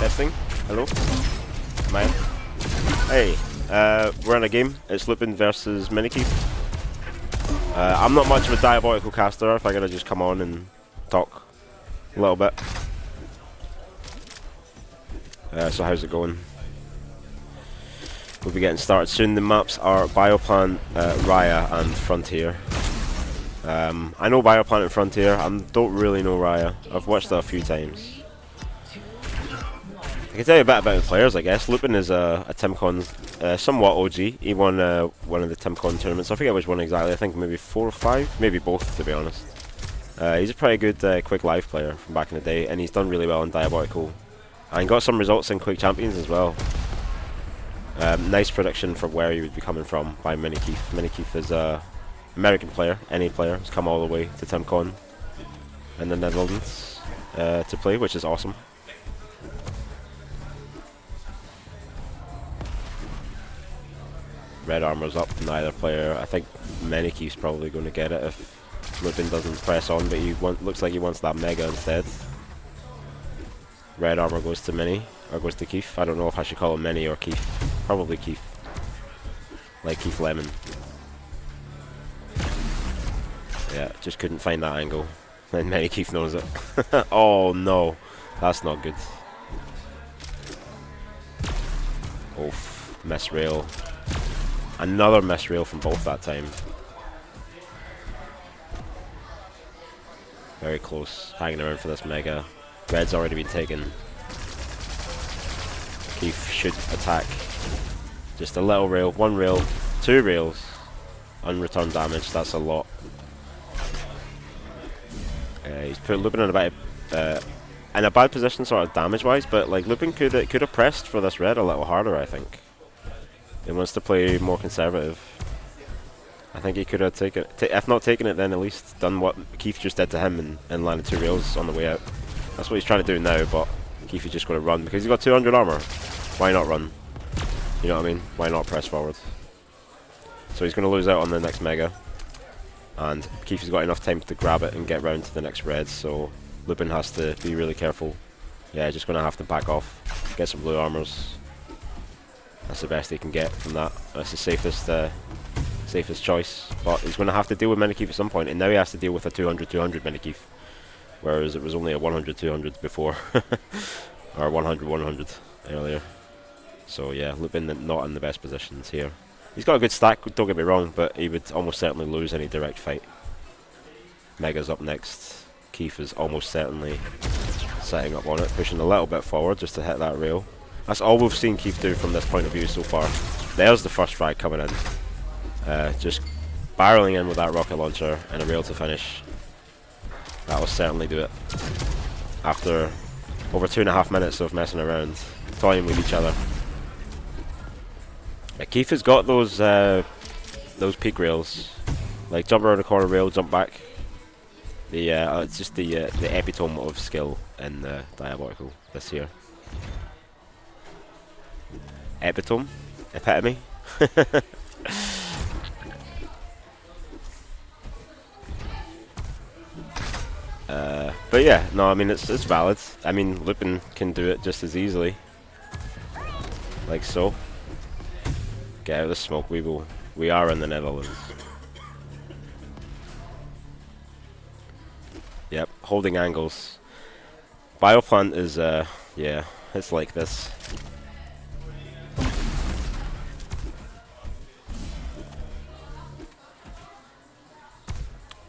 Testing. Hello. Man. Hey. We're in a game. It's Lup1n versus minikieff. I'm not much of a Diabotical caster. If I gotta just come on and talk a little bit. So how's it going? We'll be getting started soon. The maps are Bioplan, Raya, and Frontier. I know Bioplan and Frontier. I don't really know Raya. I've watched it a few times. I can tell you a bit about the players, I guess. Lup1n is a TimCon, somewhat OG. He won one of the TimCon tournaments. I forget which one exactly. I think maybe 4 or 5, maybe both, to be honest. He's a pretty good quick live player from back in the day, and he's done really well in Diabotical. And got some results in Quick Champions as well. Nice prediction for where he would be coming from by minikieff. minikieff is a American player, NA player. He's come all the way to TimCon in the Netherlands to play, which is awesome. Red armor's up, neither player. I think minikieeff's probably going to get it if Lup1n doesn't press on, but looks like he wants that mega instead. Red armor goes to Mini, or goes to Keef. I don't know if I should call him Mini or Keef. Probably Keef. Like Keef Lemon. Yeah, just couldn't find that angle. And minikieff knows it. Oh no, that's not good. Oof, miss rail. Another miss rail from both that time. Very close, hanging around for this mega. Red's already been taken. Keef should attack. Just a little rail, 1 rail, 2 rails. Unreturned damage, that's a lot. He's put Lup1n in a bad position sort of damage-wise, but like Lup1n could have pressed for this red a little harder, I think. He wants to play more conservative. I think he could have taken it, if not taken it, then at least done what Keef just did to him and landed 2 rails on the way out. That's what he's trying to do now, but Keef is just going to run because he's got 200 armor. Why not run? You know what I mean? Why not press forward? So he's going to lose out on the next mega. And Keef has got enough time to grab it and get round to the next red, so Lup1n has to be really careful. Yeah, just going to have to back off, get some blue armors. That's the best he can get from that. That's the safest choice. But he's going to have to deal with minikieff at some point, and now he has to deal with a 200-200 minikieff. Whereas it was only a 100-200 before. Or 100-100 earlier. So yeah, Lup1n not in the best positions here. He's got a good stack, don't get me wrong, but he would almost certainly lose any direct fight. Mega's up next. Keef is almost certainly setting up on it, pushing a little bit forward just to hit that rail. That's all we've seen Keef do from this point of view so far. There's the first frag coming in. Just barreling in with that rocket launcher and a rail to finish. That will certainly do it. After over 2.5 minutes of messing around, toying with each other. Yeah, Keef has got those peak rails, like jump around a corner rail, jump back. It's just the epitome of skill in Diabotical this year. Epitome? Epitome? But yeah, no, I mean it's valid. I mean Lup1n can do it just as easily, like so. Get out of the smoke. We are in the Netherlands. Yep, holding angles. Bioplan is yeah, it's like this.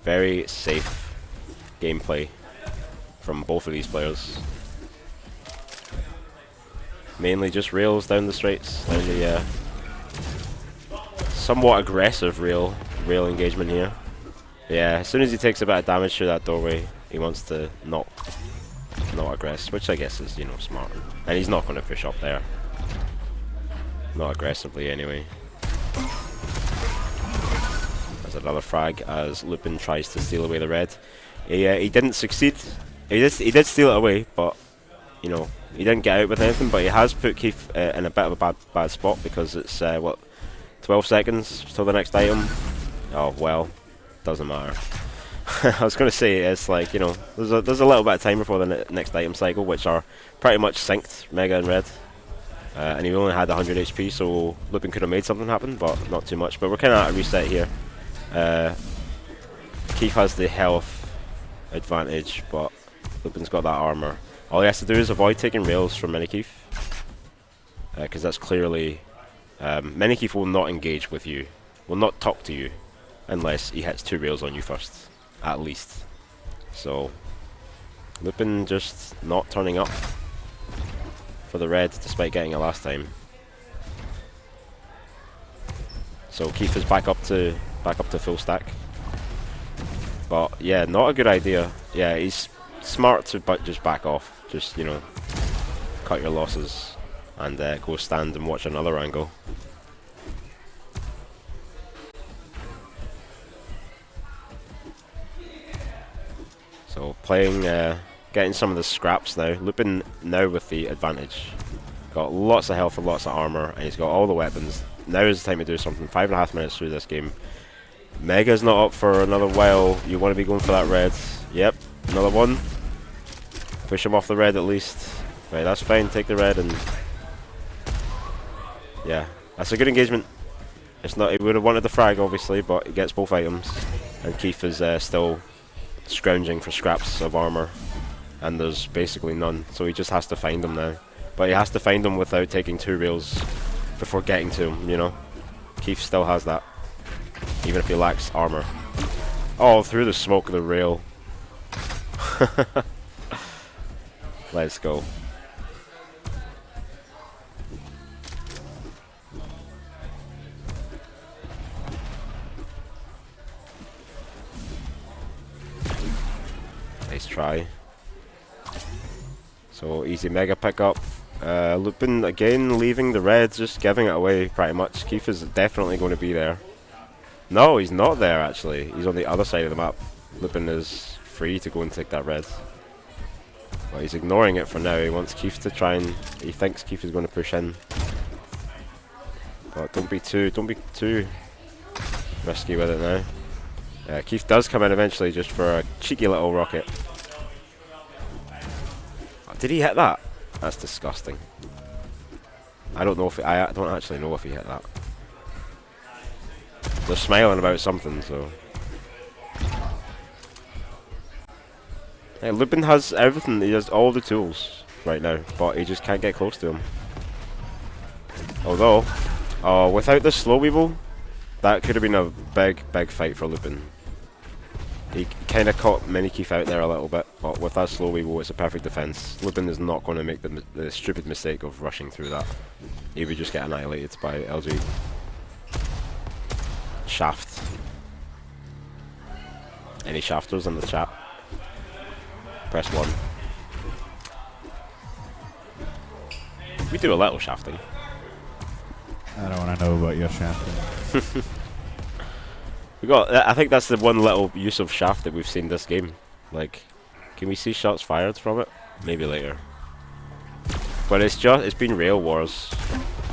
Very safe gameplay from both of these players. Mainly just rails down the straights, down the somewhat aggressive rail engagement here. Yeah, as soon as he takes a bit of damage through that doorway, he wants to not aggress, which I guess is, you know, smart. And he's not going to push up there. Not aggressively anyway. There's another frag as Lup1n tries to steal away the red. He didn't succeed. He did steal it away, but you know, he didn't get out with anything. But he has put Keef in a bit of a bad spot because it's what, 12 seconds till the next item. Oh well, doesn't matter. I was going to say, it's like, you know, there's a little bit of time before the next item cycle, which are pretty much synced, Mega and Red. And he only had 100 HP, so Lup1n could have made something happen, but not too much. But we're kind of at a reset here. Keith has the health advantage, but Lup1n's got that armor. All he has to do is avoid taking rails from minikieff, because that's clearly... minikieff will not engage with you, will not talk to you, unless he hits 2 rails on you first, at least. So, Lup1n just not turning up for the red, despite getting it last time. So Keith is back up to full stack. But yeah, not a good idea. Yeah, he's smart to just back off. Just, you know, cut your losses and go stand and watch another angle. So playing, getting some of the scraps now. Lup1n now with the advantage. Got lots of health and lots of armor, and he's got all the weapons. Now is the time to do something. 5.5 minutes through this game. Mega's not up for another while. You want to be going for that red. Yep, another one. Push him off the red at least. Right, that's fine. Take the red and... yeah, that's a good engagement. It's not. He would have wanted the frag, obviously, but he gets both items. And Keith is still scrounging for scraps of armor. And there's basically none. So he just has to find them now. But he has to find them without taking 2 rails before getting to him, you know. Keith still has that, even if he lacks armor. Oh, through the smoke of the rail. Let's go. Nice try. So easy mega pickup. Lup1n again leaving the red, just giving it away pretty much. Keith is definitely going to be there. No, he's not there actually. He's on the other side of the map. Lup1n is free to go and take that red. But he's ignoring it for now. He wants Keith to try and... he thinks Keith is going to push in. But don't be too risky with it now. Keith does come in eventually just for a cheeky little rocket. Did he hit that? That's disgusting. I don't know if I don't actually know if he hit that. They're smiling about something, so. Yeah, Lup1n has everything. He has all the tools right now, but he just can't get close to him. Although, without the slow weevil, that could have been a big fight for Lup1n. He kind of caught minikieff out there a little bit, but with that slow weevil, it's a perfect defense. Lup1n is not going to make the stupid mistake of rushing through that. He would just get annihilated by LG. Shaft. Any shafters in the chat? Press 1. We do a little shafting. I don't want to know about your shafting. I think that's the one little use of shaft that we've seen this game. Like, can we see shots fired from it? Maybe later. But it's been rail wars.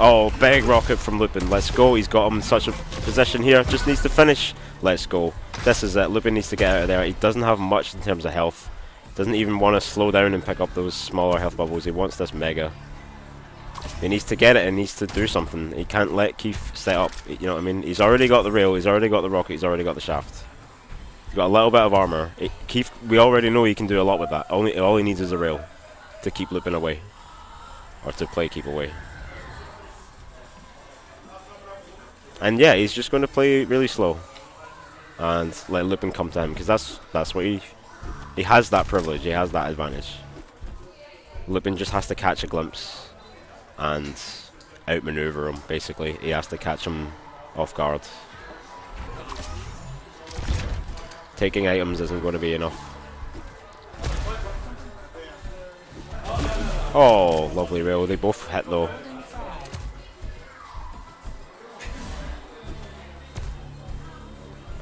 Oh, big rocket from Lup1n. Let's go. He's got him in such a position here. Just needs to finish. Let's go. This is it. Lup1n needs to get out of there. He doesn't have much in terms of health. Doesn't even want to slow down and pick up those smaller health bubbles. He wants this mega. He needs to get it and needs to do something. He can't let Keith set up. You know what I mean? He's already got the rail. He's already got the rocket. He's already got the shaft. He's got a little bit of armor. Keith, we already know he can do a lot with that. All he needs is a rail to keep Lup1n away, or to play Keith away. And yeah, he's just going to play really slow and let Lup1n come to him, because that's what he has that privilege. He has that advantage. Lup1n just has to catch a glimpse and outmaneuver him, basically. He has to catch him off guard. Taking items isn't going to be enough. Oh, lovely rail. They both hit though.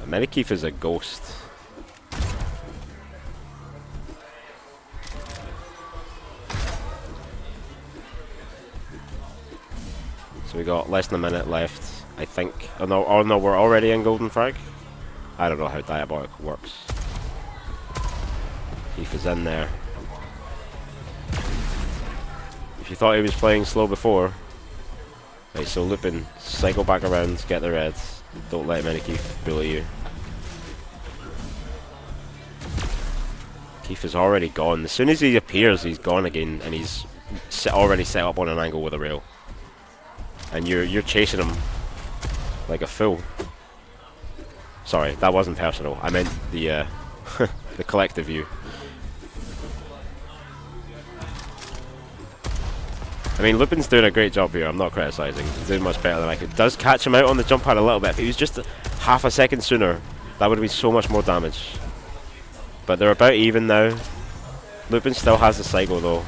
minikieff is a ghost. So we got less than a minute left, I think. Oh no, we're already in golden frag. I don't know how Diabotical works. Keith is in there. If you thought he was playing slow before, right, so Lup1n, cycle back around, get the reds. Don't let minikieff bully you. Keith is already gone. As soon as he appears, he's gone again, and he's already set up on an angle with a rail. And you're chasing him like a fool. Sorry, that wasn't personal. I meant the the collective view. I mean, Lup1n's doing a great job here. I'm not criticizing. He's doing much better than I could. Does catch him out on the jump pad a little bit. If he was just half a second sooner, that would have been so much more damage. But they're about even now. Lup1n still has the cycle though.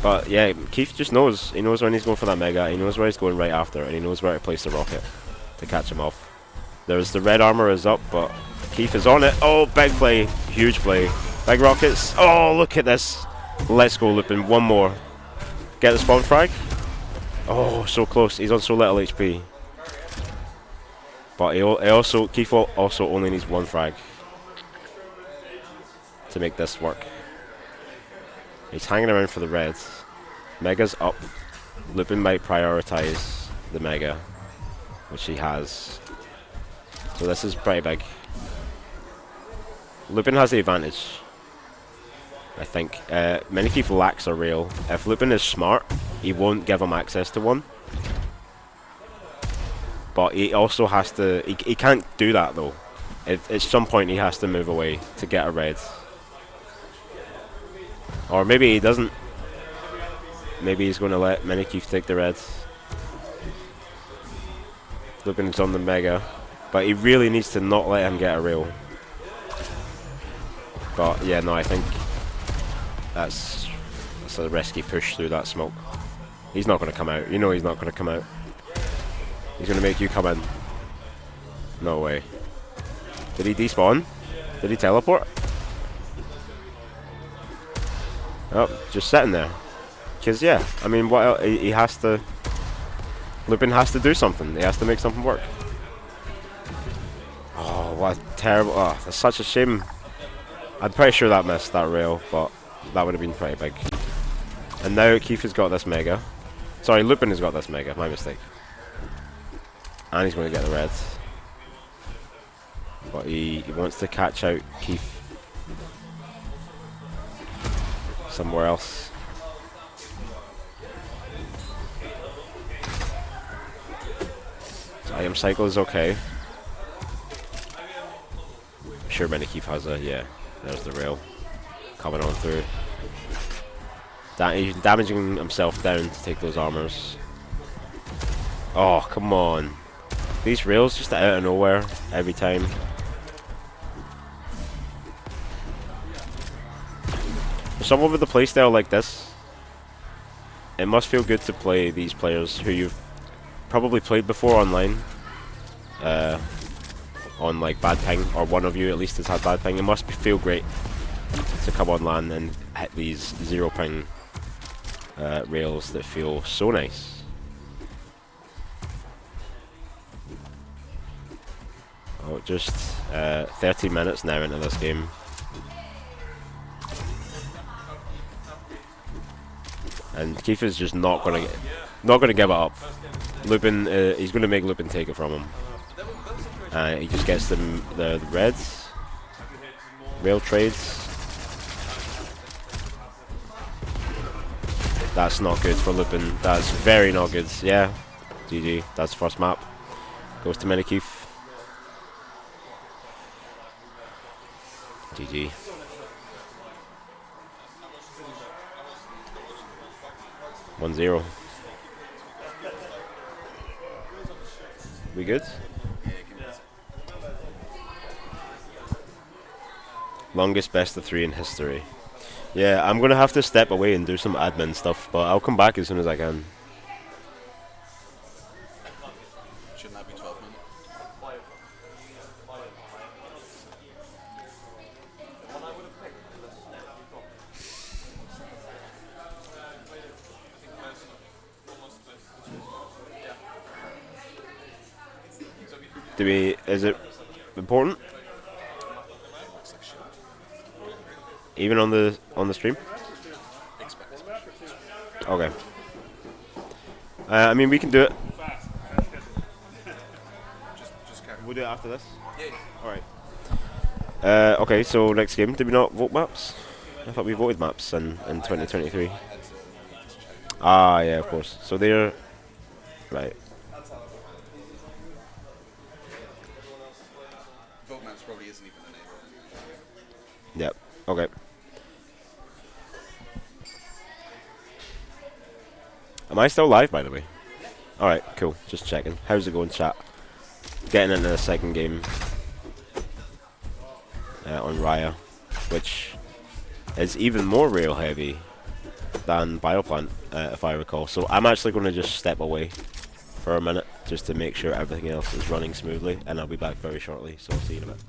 But yeah, Keith just knows. He knows when he's going for that mega. He knows where he's going right after, and he knows where to place the rocket to catch him off. There's the red armor is up, but Keith is on it. Oh, big play, huge play, big rockets. Oh, look at this. Let's go, Lup1n. One more. Get the spawn frag. Oh, so close. He's on so little HP. But Keith also only needs one frag to make this work. He's hanging around for the reds. Mega's up. Lup1n might prioritize the mega, which he has. So this is pretty big. Lup1n has the advantage, I think. minikieff lacks a rail. If Lup1n is smart, he won't give him access to one. But he also has to... He can't do that though. At some point he has to move away to get a red. Or maybe he doesn't. Maybe he's going to let minikieff take the reds. Lup1n's on the mega. But he really needs to not let him get a rail. But yeah, no, I think that's a risky push through that smoke. He's not going to come out. You know he's not going to come out. He's going to make you come in. No way. Did he despawn? Did he teleport? Oh, just sitting there. Because yeah, I mean, what else? He has to... Lup1n has to do something. He has to make something work. Oh, what a terrible... Oh, that's such a shame. I'm pretty sure that missed that rail, but that would have been pretty big. And now Keith has got this mega. Sorry, Lup1n has got this mega. My mistake. And he's going to get the reds. But he wants to catch out Keith somewhere else. So item cycle is okay. I'm sure minikieff has a... Yeah, there's the rail. Coming on through. He's damaging himself down to take those armors. Oh, come on. These rails just out of nowhere every time. For someone with a playstyle like this, it must feel good to play these players who you've probably played before online. On like bad ping, or one of you at least has had bad ping. It must feel great to come on LAN and hit these 0 ping rails that feel so nice. Oh, just 30 minutes now into this game. And Keith is just not gonna give it up. Lup1n, he's gonna make Lup1n take it from him. He just gets them the reds, rail trades. That's not good for Lup1n. That's very not good. Yeah, GG. That's first map. Goes to minikieff. GG. One zero. We good? Longest best of 3 in history. Yeah, I'm gonna have to step away and do some admin stuff, but I'll come back as soon as I can. Shouldn't that be 12 minutes? Is it important? Even on the stream? Expect. Okay. I mean, we can do it. Just carry. We'll do it after this. Yeah. Alright. Okay, so next game. Did we not vote maps? I thought we voted maps in 2023. I had to check. Ah, yeah, of course. So they're... Right. Vote maps probably isn't even enabled. Yep. Okay. Am I still live, by the way? Alright, cool. Just checking. How's it going, chat? Getting into the second game on Raya, which is even more rail heavy than Bioplant, if I recall. So I'm actually going to just step away for a minute just to make sure everything else is running smoothly, and I'll be back very shortly. So I'll see you in a bit.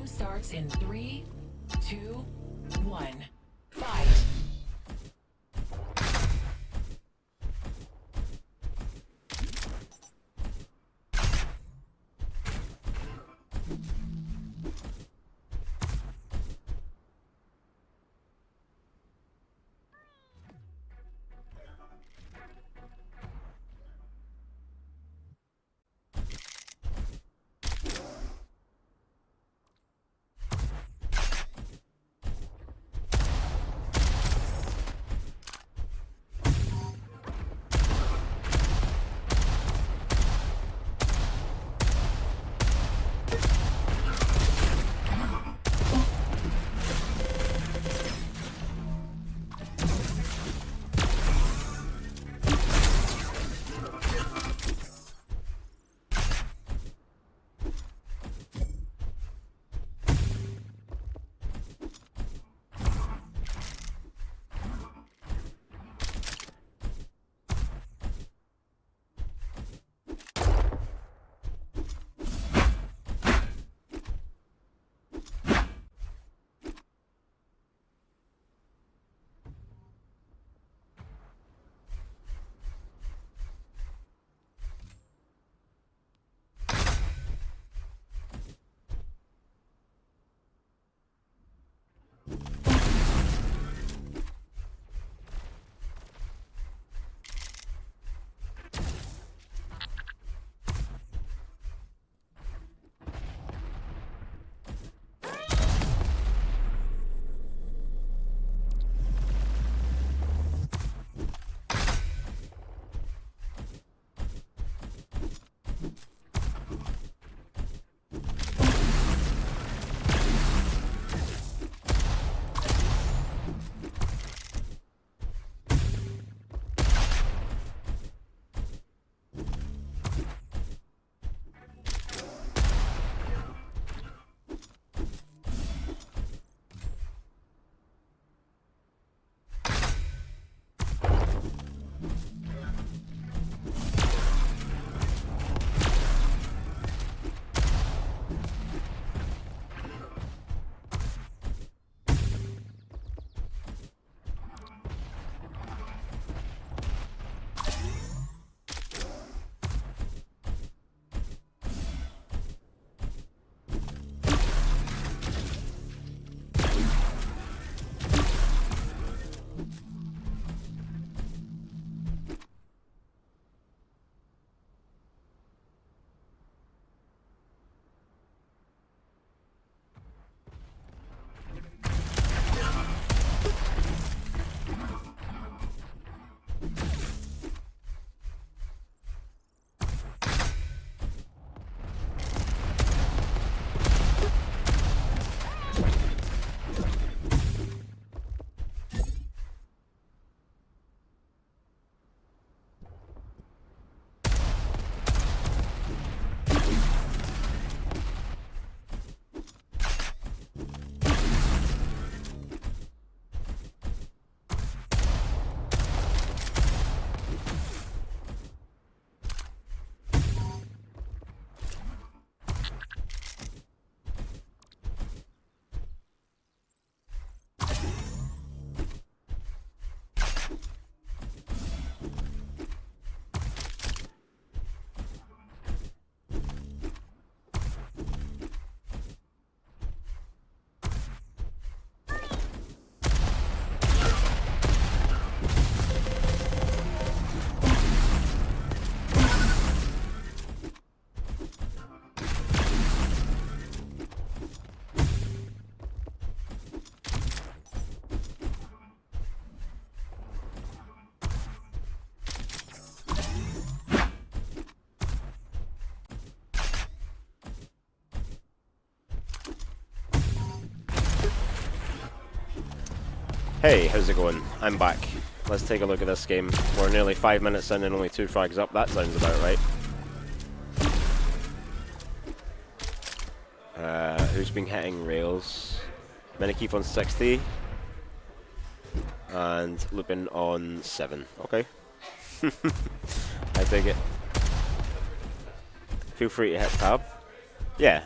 Starts in 3, 2, 1. Fight. Hey, how's it going? I'm back. Let's take a look at this game. We're nearly 5 minutes in and only 2 frags up. That sounds about right. Who's been hitting rails? minikieff on 60. And Lup1n on 7. Okay. I take it. Feel free to hit tab. Yeah.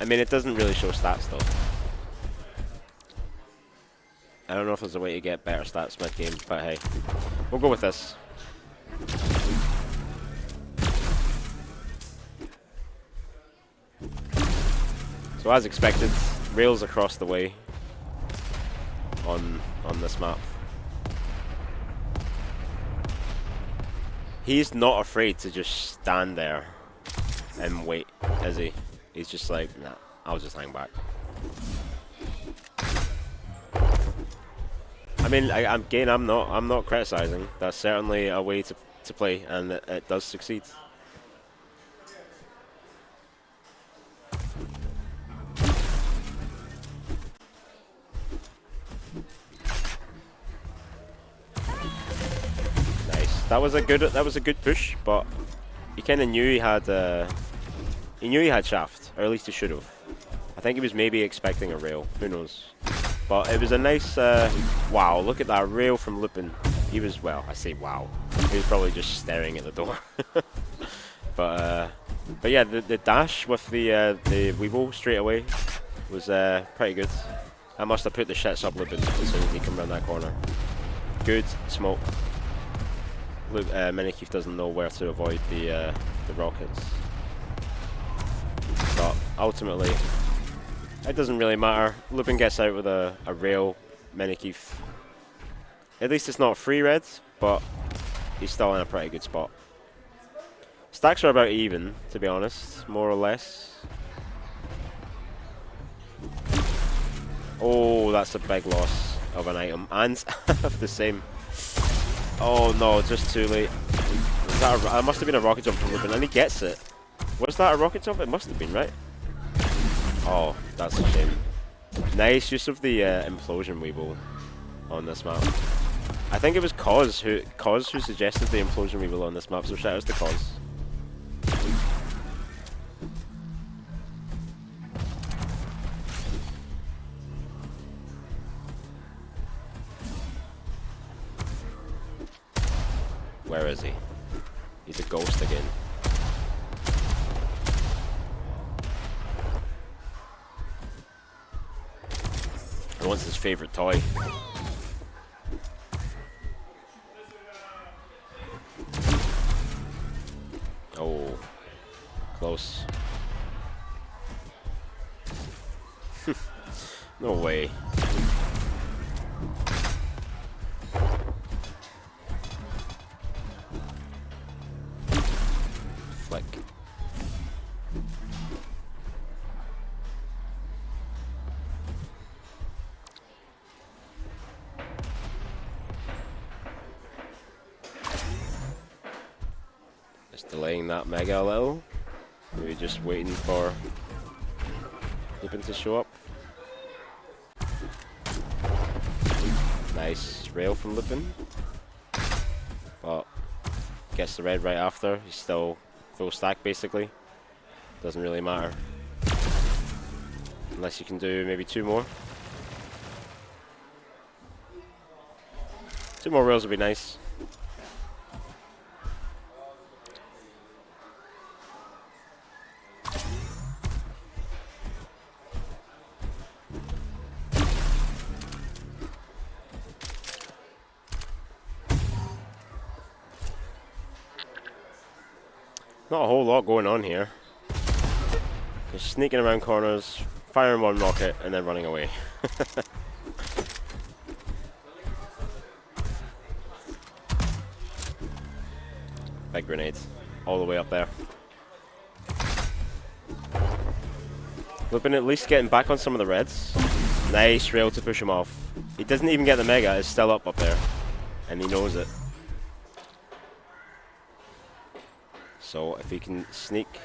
I mean, it doesn't really show stats though. I don't know if there's a way to get better stats mid-game, but hey. We'll go with this. So as expected, rails across the way on this map. He's not afraid to just stand there and wait, is he? He's just like, nah, I'll just hang back. I mean, I'm not criticizing. That's certainly a way to play, and it does succeed. Nice. That was a good push, but he kind of knew he had shaft, or at least he should have. I think he was maybe expecting a rail. Who knows? But it was a nice. Wow! Look at that rail from Lup1n. He was, well, I say wow. He was probably just staring at the door. But yeah, the dash with the Weevil straight away was pretty good. I must have put the shits up Lup1n as soon as he came around that corner. Good smoke. minikieff doesn't know where to avoid the rockets. But ultimately, it doesn't really matter. Lup1n gets out with a rail minikieff. At least it's not free red, but he's still in a pretty good spot. Stacks are about even, to be honest, more or less. Oh, that's a big loss of an item, and of the same. Oh no, just too late. That must have been a rocket jump from Lup1n, and he gets it. Was that a rocket jump? It must have been, right? Oh, that's a shame. Nice use of the implosion weevil on this map. I think it was Cause who suggested the implosion weevil on this map, so shout outs to Cause. Where is he? He's a ghost again. He wants his favorite toy. Oh, close. No way. Flick. Just delaying that mega a little. Maybe just waiting for Lup1n to show up. Nice rail from Lup1n. But gets the red right after. He's still full stack basically. Doesn't really matter. Unless you can do maybe 2 more. 2 more rails would be nice. Not a whole lot going on here. Just sneaking around corners, firing 1 rocket, and then running away. Big grenade, all the way up there. Lup1n at least getting back on some of the reds. Nice rail to push him off. He doesn't even get the mega, it's still up there. And he knows it. So if he can sneak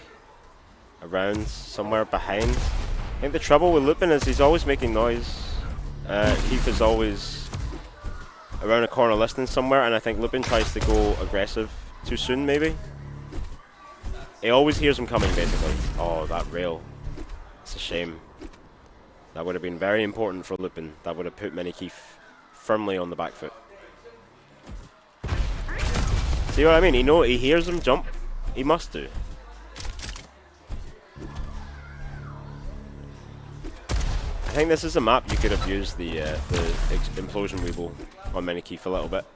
around somewhere behind. I think the trouble with Lup1n is he's always making noise. Keith is always around a corner listening somewhere, and I think Lup1n tries to go aggressive too soon, maybe. He always hears him coming, basically. Oh, that rail. It's a shame. That would have been very important for Lup1n. That would have put minikieff firmly on the back foot. See what I mean? He hears him jump. He must do. I think this is a map you could have used the implosion weevil on minikieff a little bit.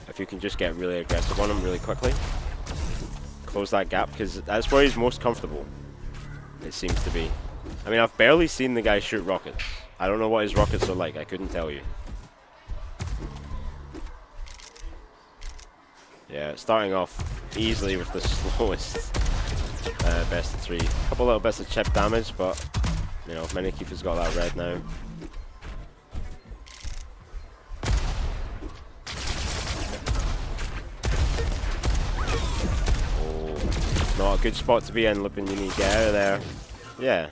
If you can just get really aggressive on him really quickly. Close that gap, because that's where he's most comfortable. It seems to be. I mean, I've barely seen the guy shoot rockets. I don't know what his rockets are like. I couldn't tell you. Yeah, starting off easily with the slowest best of 3. A couple little bits of chip damage, but you know, minikieff has got that red now. Oh, not a good spot to be in, Lup1n. You need to get out of there. Yeah.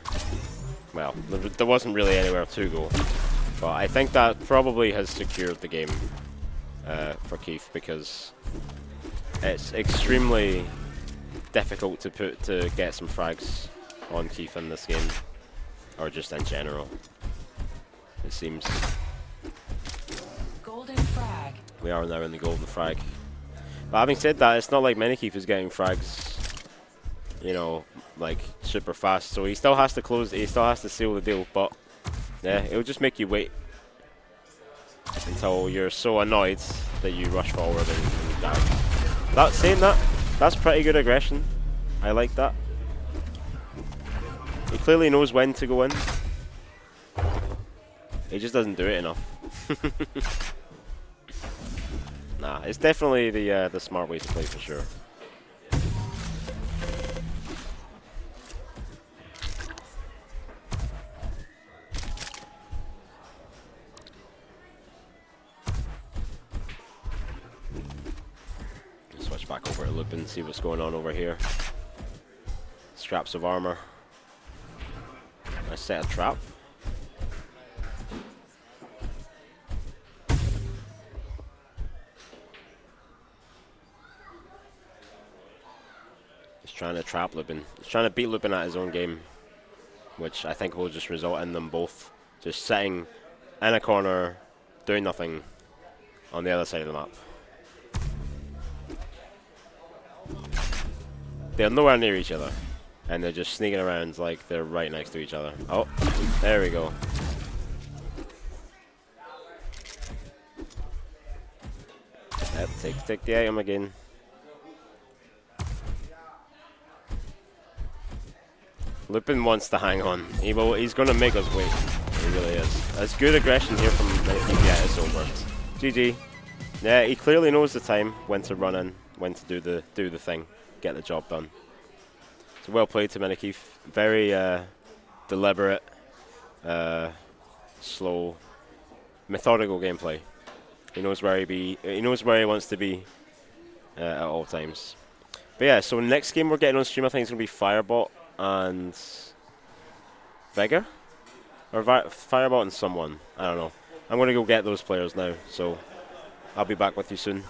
Well, there wasn't really anywhere to go, but I think that probably has secured the game for Keith, because it's extremely difficult to get some frags on Keith in this game, or just in general. It seems. Golden frag. We are now in the golden frag. But having said that, it's not like minikieff is getting frags, you know, like super fast. So he still has to close. He still has to seal the deal. But yeah, it'll just make you wait until you're so annoyed that you rush forward and die. Saying that, that's pretty good aggression. I like that. He clearly knows when to go in. He just doesn't do it enough. Nah, it's definitely the smart way to play for sure. Switch back over to Lup1n, see what's going on over here. Straps of armor. Nice set of trap. He's trying to trap Lup1n. He's trying to beat Lup1n at his own game, which I think will just result in them both just sitting in a corner, doing nothing on the other side of the map. They're nowhere near each other, and they're just sneaking around like they're right next to each other. Oh, there we go. Yep, take the item again. Lup1n wants to hang on. He's going to make us wait. He really is. That's good aggression here from minikieff. Yeah, it's over. GG. Yeah, he clearly knows the time, when to run in, when to do the thing, get the job done. So well played to minikieff. Very deliberate, slow, methodical gameplay. He knows where he knows where he wants to be at all times. But yeah, so next game we're getting on stream, I think it's going to be Firebot and Vega, or Firebot and someone. I don't know. I'm going to go get those players now, so I'll be back with you soon.